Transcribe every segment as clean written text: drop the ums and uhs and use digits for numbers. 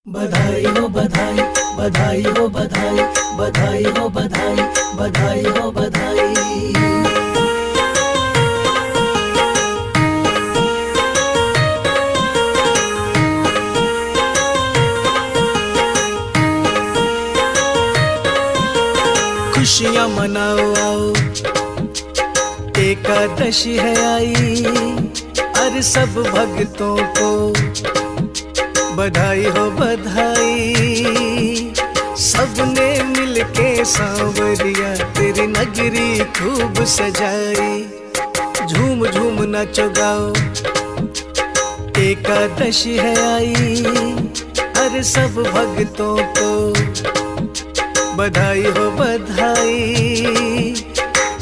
बधाई हो बधाई, बधाई हो बधाई, बधाई हो बधाई, बधाई हो बधाई। खुशियाँ मनाओ आओ, एकादशी है आई, अरे सब भक्तों को बधाई हो बधाई। सबने मिलके सांवरिया तेरी नगरी खूब सजाई। झूम झूम नाचो गाओ, एकादशी है आई, अरे सब भक्तों को बधाई हो बधाई।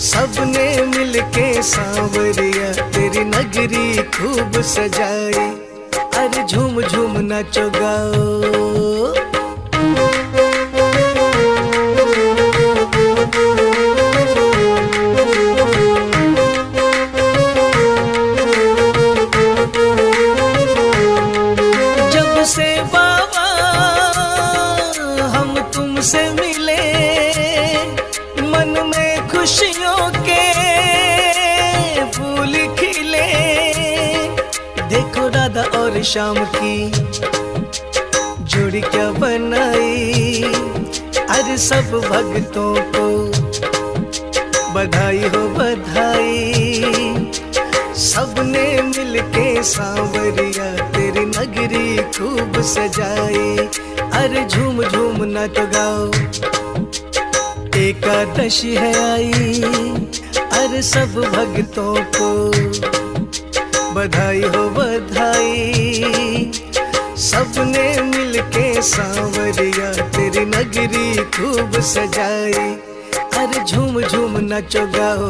सबने मिलके सांवरिया तेरी नगरी खूब सजाई। अरे झूम झूम नाचो गाओ। जब से बाबा हम तुमसे मिले, मन में खुशियों के फूल खिले। देखो राधा और श्याम की जोड़ी क्या बनाई। अरे सब भक्तों को बधाई हो बधाई। सबने मिलके सांवरिया तेरी नगरी खूब सजाई। अरे झूम झूम नाचो गाओ, एकादशी है आई, अरे सब भक्तों को बधाई हो बधाई। सबने मिलके सांवरिया तेरी नगरी खूब सजाई। अरे झूम झूम नाचो गाओ।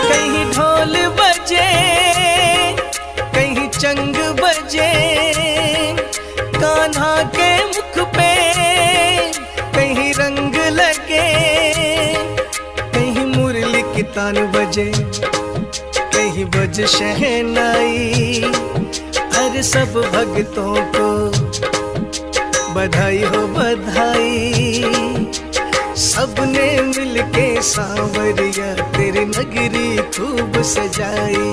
कहीं ढोल बजे, कहीं चंग बजे, कान्हा के मुख पे कहीं रंग लगे। कहीं मुरली की तान बजे, कहीं बज शहनाई। अरे सब भक्तों को बधाई हो बधाई। सबने मिलके सांवरिया तेरी नगरी खूब सजाई।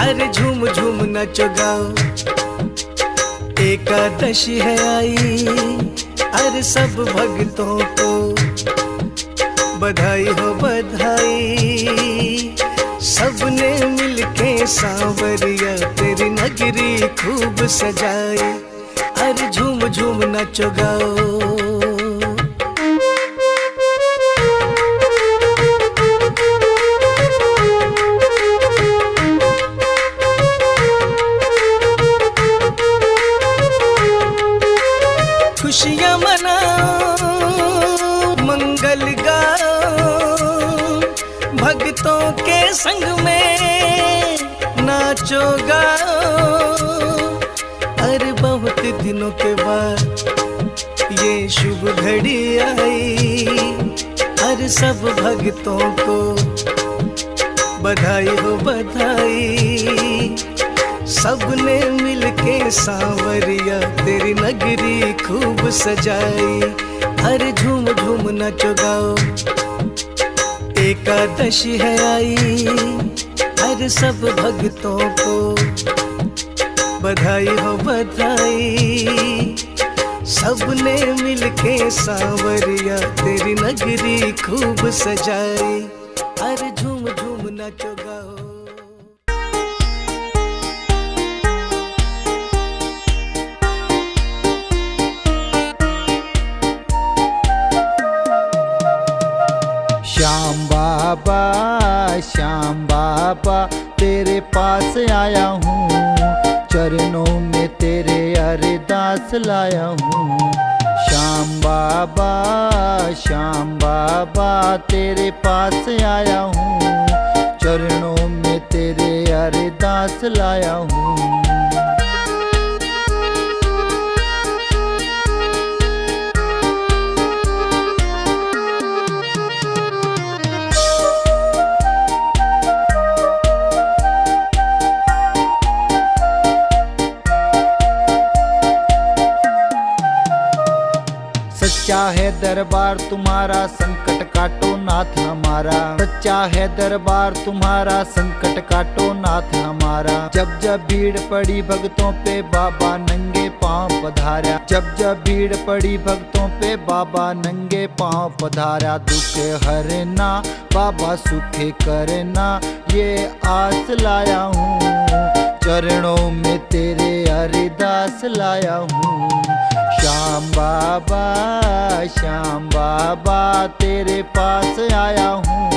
अरे झूम झूम नाचो गाओ, एकादशी है आई, अरे सब भक्तों को बधाई हो बधाई। सबने मिलके सांवरिया तेरी नगरी खूब सजाई। अरे झूम झूम नाचो गाओ। खुशियाँ मनाओ, मंगल गाओ, भक्तों के संग में नाचो गाओ। अरे बहुत दिनों के बाद ये शुभ घड़ी आई। अरे सब भक्तों को बधाई हो बधाई। सबने मिलके सांवरिया तेरी नगरी खूब सजाई। अरे झूम झूम नाचो गाओ, एकादशी है आई, अरे सब भक्तों को बधाई हो बधाई। सबने मिलके सांवरिया तेरी नगरी खूब सजाई। अरे झूम झूम नाचो गाओ। श्याम बाबा तेरे पास आया हूँ, चरणों में तेरे अरदास लाया हूँ। श्याम बाबा तेरे पास आया हूँ, चरणों में तेरे अरदास लाया हूँ। सच्चा है दरबार तुम्हारा, संकट काटो नाथ हमारा। सच्चा है दरबार तुम्हारा, संकट काटो नाथ हमारा। जब जब भीड़ पड़ी भक्तों पे बाबा नंगे पांव पधारा। जब जब भीड़ पड़ी भक्तों पे बाबा नंगे पांव पधारा। दुख हरना बाबा सुख करना, ये आस लाया हूँ। चरणों में तेरे अरदास लाया हूँ। श्याम बाबा तेरे पास आया हूँ।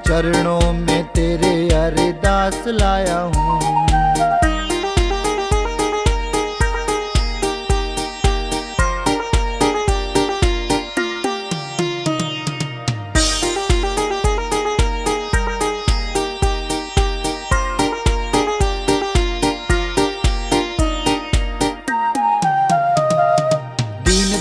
चरणों में तेरे अरदास लाया हूँ।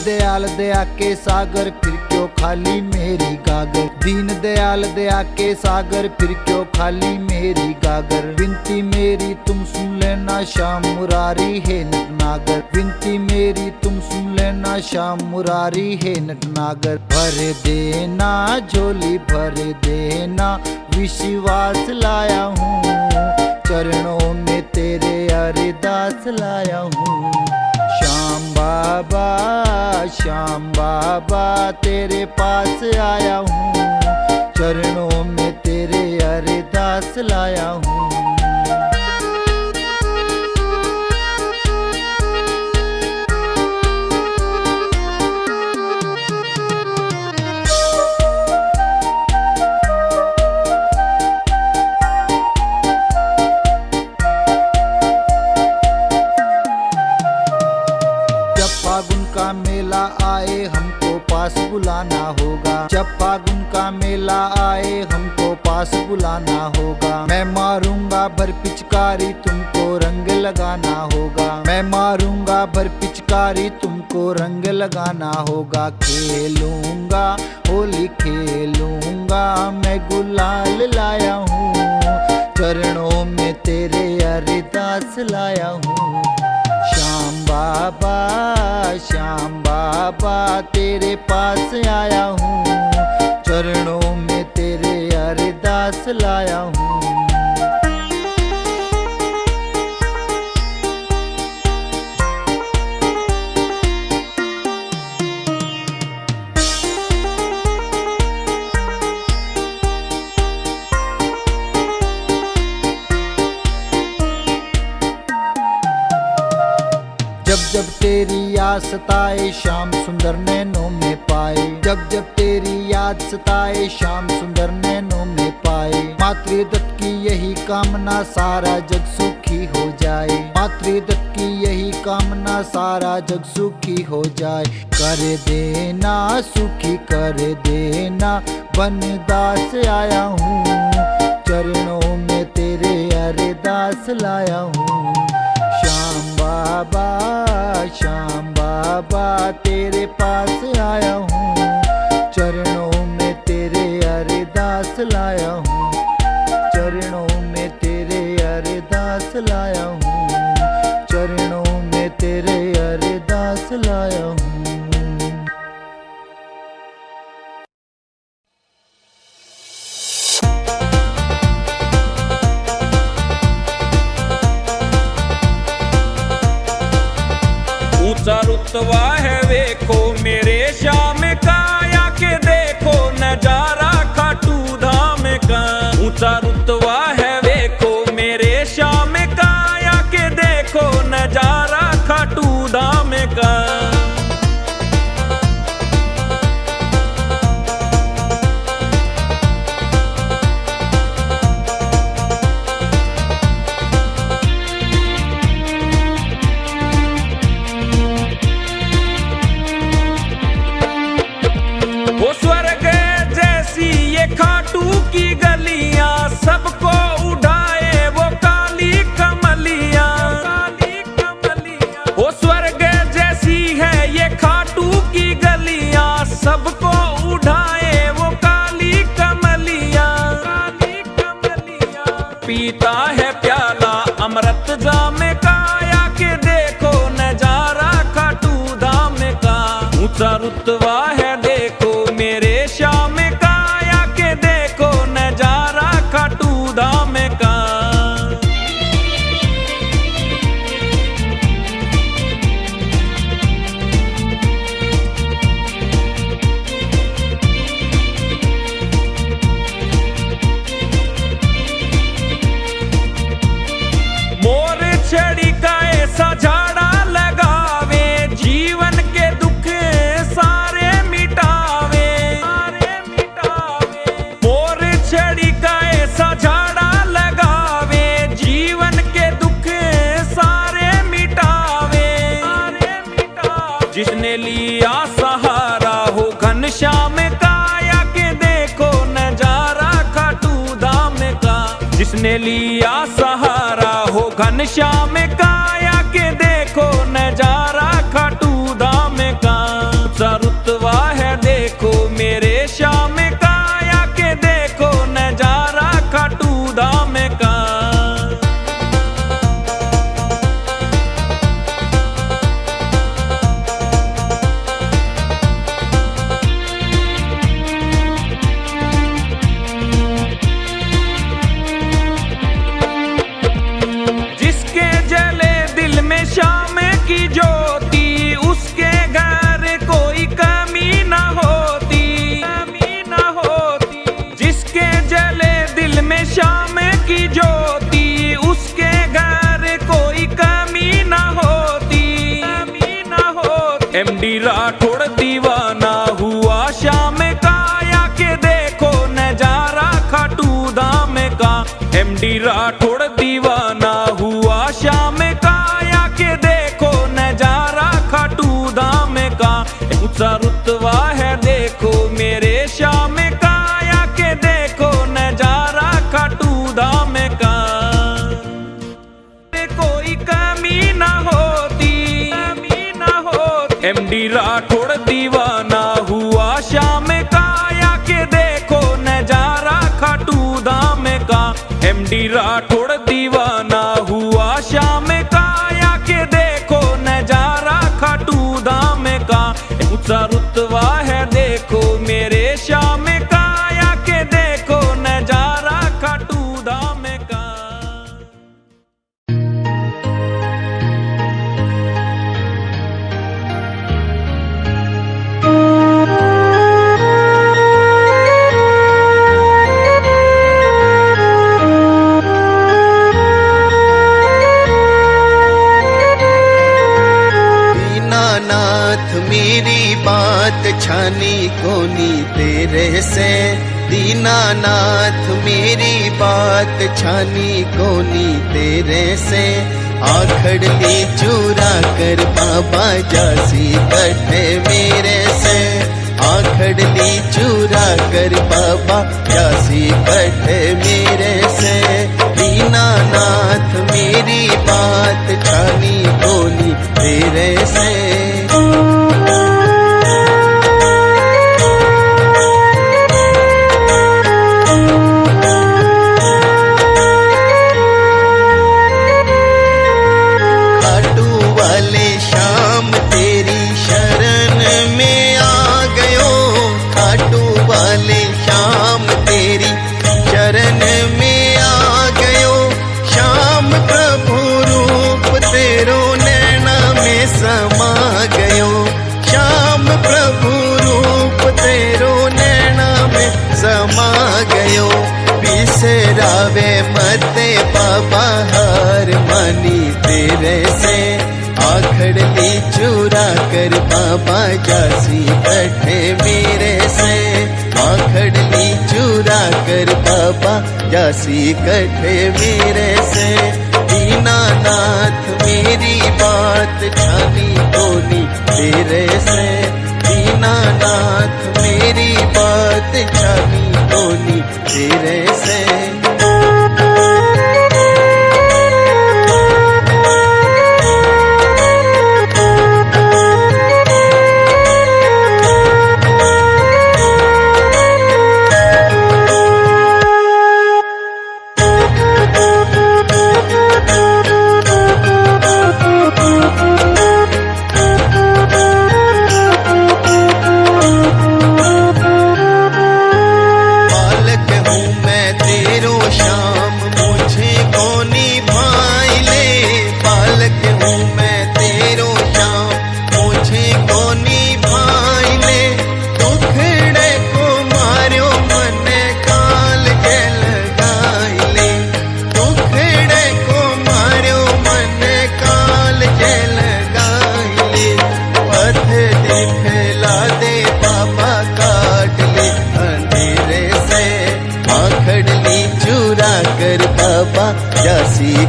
दयाल दया के सागर फिर क्यों खाली मेरी गागर। दीन दयाल दया के सागर फिर क्यों खाली मेरी गागर। विनती मेरी तुम सुन लेना श्याम मुरारी है नटनागर। विनती मेरी तुम सुन लेना श्याम मुरारी है नटनागर। भर देना झोली भर देना, विश्वास लाया हूँ। चरणों में तेरे अरदास लाया हूँ। श्याम बाबा तेरे पास आया हूँ। चरणों में तेरे अरदास लाया हूँ। फागुन का मेला आए हमको पास बुलाना होगा। जब फागुन का मेला आए हमको पास बुलाना होगा। मैं मारूंगा भर पिचकारी तुमको रंग लगाना होगा। मैं मारूंगा भर पिचकारी तुमको रंग लगाना होगा। खेलूंगा होली खेलूंगा, मैं गुलाल लाया हूँ। चरणों में तेरे अरदास लाया हूँ। श्याम बाबा तेरे पास आया हूँ। चरणों में तेरे अरदास लाया हूँ। जब जब तेरी याद सताए श्याम सुंदर नैनों में पाए। जब जब तेरी याद सताए श्याम सुंदर नैनों में पाए। मातृदत्त की यही कामना सारा जग सुखी हो जाए। मातृदत्त की यही कामना सारा जग सुखी हो जाए। कर देना सुखी कर देना, बनदास आया हूँ। चरणों में तेरे अरदास लाया हूँ। श्याम बाबा तेरे पास आया हूँ। चरणों में तेरे अरदास लाया हूँ। चरणों में तेरे अरदास लाया हूँ। चरणों में तेरे अरदास लाया हूँ। ऊंचा रुतबा है वेखो मेरे ऊंचा रुतबा है देखो मेरे श्याम का, या के देखो नजारा खाटू धाम का। मोर छड़ी का ऐसा झाड़ा लगावे, जीवन के दुख सारे मिटावे, सारे मिटावे। मोर छड़ी का ऐसा झाड़ा लगावे, जीवन के दुख सारे मिटावे, सारे मिटावे। जिसने लिया सहारा हो घनश्याम का, या के देखो नजारा खाटू धाम का। जिसने लिया सहारा हो घनश्याम का, या के देखो नजारा खाटू धाम का। ऊंचा रुतबा है देखो मेरे श्याम का, या के देखो नजारा खाटू धाम का। जिसके जले दिल में श्याम की ज्योति, उसके घर कोई कमी ना होती, कमी ना होती। जिसके जले दिल में श्याम की ज्योति, उसके घर कोई कमी ना होती, कमी ना होती। एमडी राठौड़ दीवाना हुआ श्याम का, या के देखो नजारा खाटू धाम का। एमडी राठौड़ दीवाना हुआ श्याम का, या के देखो नजारा खाटू धाम का। ऊंचा रुतबा है देखो मेरे श्याम का, या के देखो नजारा खाटू धाम का। कोई कमी ना होती, कमी ना होती। एमडी राठौड़ दीवाना हुआ श्याम का, या के देखो नजारा खाटू धाम का। एमडी राठौड़ दीवाना हुआ श्याम का, या के देखो नजारा खाटू धाम का। ऊंचा रुतबा है देखो मेरे श्याम का, या के देखो नजारा खाटू धाम का। दीनानाथ मेरी बात छानी कोनी तेरे से। दीनानाथ मेरी बात छानी कोनी तेरे से। आखड़ ली चूरा कर बाबा जासी कटे मेरे से। आखड़ ली चूरा कर बाबा जासी कटे मेरे से। दीनानाथ मेरी बात छानी कोनी तेरे से। बिसरावे मते बाबा हार मानी तेरे से। आखड़ ली चूरा कर बाबा जासी कटे मेरे से। आखड़ ली चूरा कर बाबा जासी कटे मेरे से। दीनानाथ मेरी बात छानी कोनी तेरे से। दीनानाथ मेरी बात छानी कोनी तेरे से।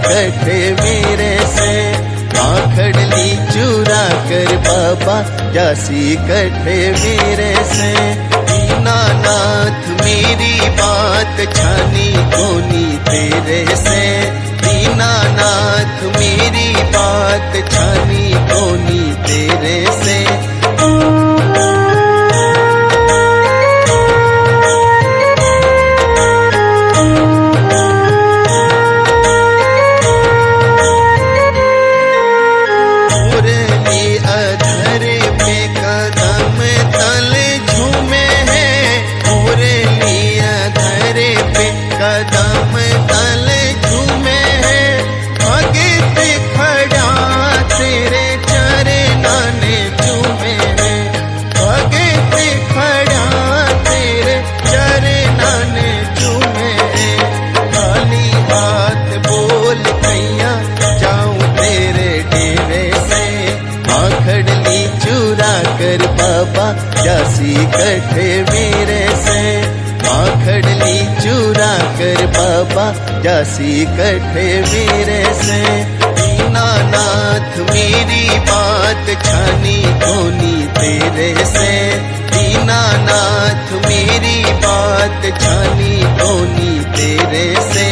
कठे मेरे से। आखड़ ली चुरा कर बाबा जासी कठे मेरे से। दीनानाथ मेरी बात छानी कोनी तेरे से। दीनानाथ मेरी बात छानी कोनी तेरे से। कदम तले झूमे हैं भगत खड़ा तेरे चरणों ने झूमे हैं। भगत खड़ा तेरे चरणों ने झूमे हैं। खाली हाथ बोल कैया जाऊं तेरे डेरे से। आखड़ ली चुरा कर बाबा जासी कठे मेरे से। आखड़ ली चुरा कर बाबा जासी कठे मेरे से। दीनानाथ मेरी बात छानी कोनी तेरे से। दीनानाथ मेरी बात छानी कोनी तेरे से।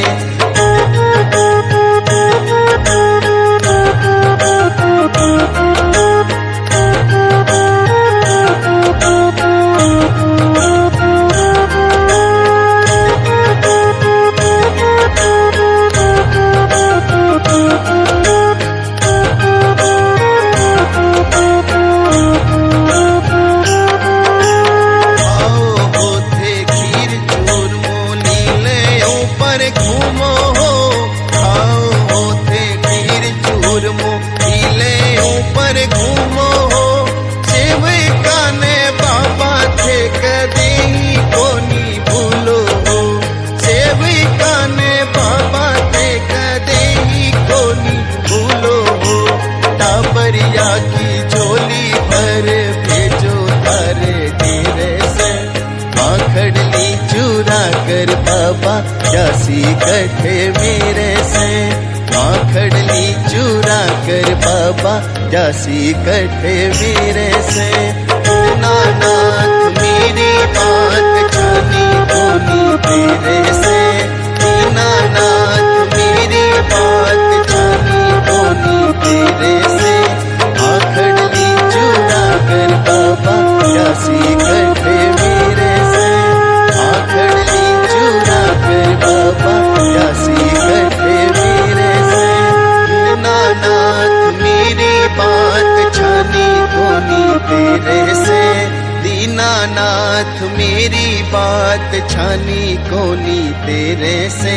घूमो हो खाओ होते खीर चूरमो हिले ऊपर घूमो हो। सेविका ने बाबा थे कदे ही कोनी भूलो हो। सेविका ने बाबा थे कदे ही कोनी भूलो हो। टाबरिया की झोली भर भेजो तारे डेरे से। आखड़ ली चुरा कर बाबा जासी कठे मेरे से। आखड़ ली चुरा कर बाबा जासी कठे मेरे से। दीनानाथ मेरी बात छानी कोनी तेरे से। दीनानाथ मेरी बात छानी कोनी तेरे से। आखड़ ली चुरा कर बाबा जासी कठे मेरे से। आखड़ ली चुरा कर बाबा जासी कठे मेरे से। दीनानाथ मेरी बात छानी कोनी तेरे से। दीनानाथ मेरी बात छानी कोनी तेरे से।